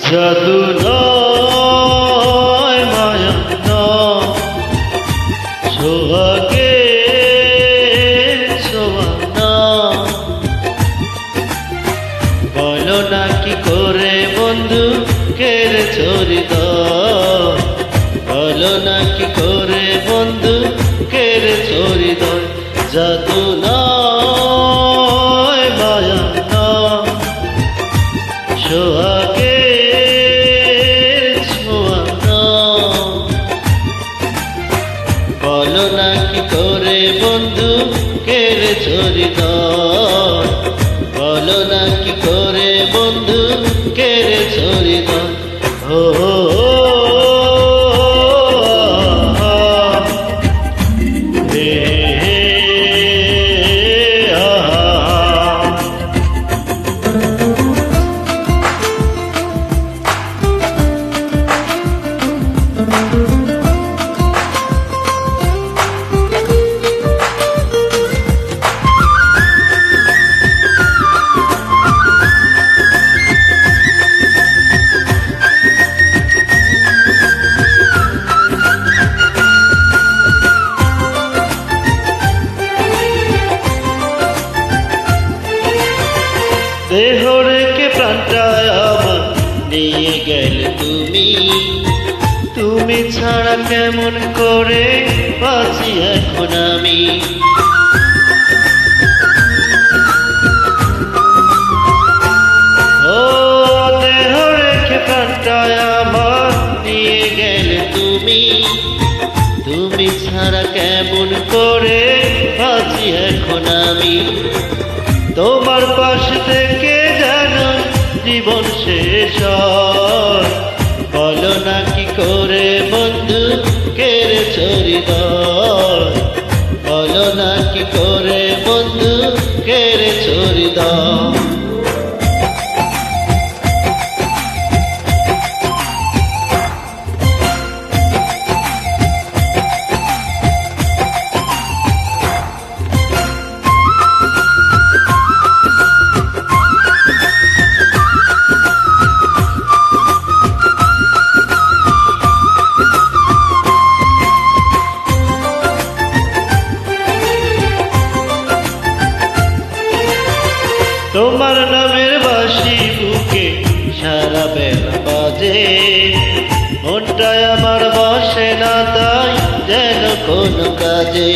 জাদু নয় মায়া নয়, সোহাগে ছোঁয়া নয়। বলো না কি করে বন্ধু কেড়েছ হৃদয়, বলো না কি করে বন্ধু কেড়েছ হৃদয়। জাদু নয় মায়া নয়, সোহাগে বলো না কি করে বন্ধু কেড়েছ হৃদয়, বলো না কি করে বন্ধু কেড়েছ হৃদয়। ও দেহ রেখে প্রাণটা আমার নিয়ে গেলে তুমি, তুমি ছাড়া কেমন করে বাঁচি এখন আমি। ও দেহ রেখে প্রাণটা আমার নিয়ে গেলে তুমি, তুমি ছাড়া কেমন করে বাঁচি এখন আমি। তোমার পাশ থেকে যেন জীবন শেষ হয়, বলো না কি করে বন্ধু কেড়েছ হৃদয়, বলো না কি করে বন্ধু কেড়েছ হৃদয়। তোমার নামের বাঁশি বুকে সারা বেলা বাজে, মনটাই আমার বসে না তাই যেন কোনো কাজে।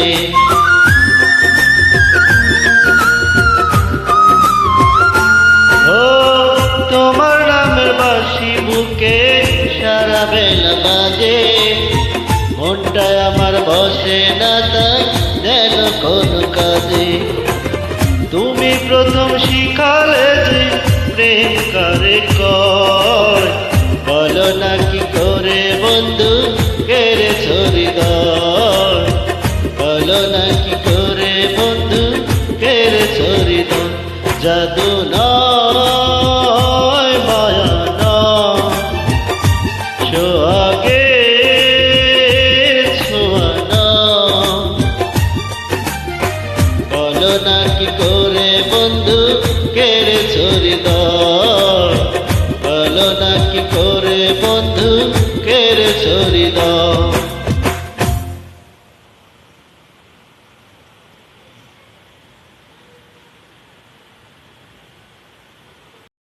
ও তোমার নামের বাঁশি বুকে সারা বেলা বাজে, মনটাই আমার বসে না তাই যেন কোনো কাজে। তুমি প্রথম শিখালে যে প্রেম করে কয়, বলো না কি করে বন্ধু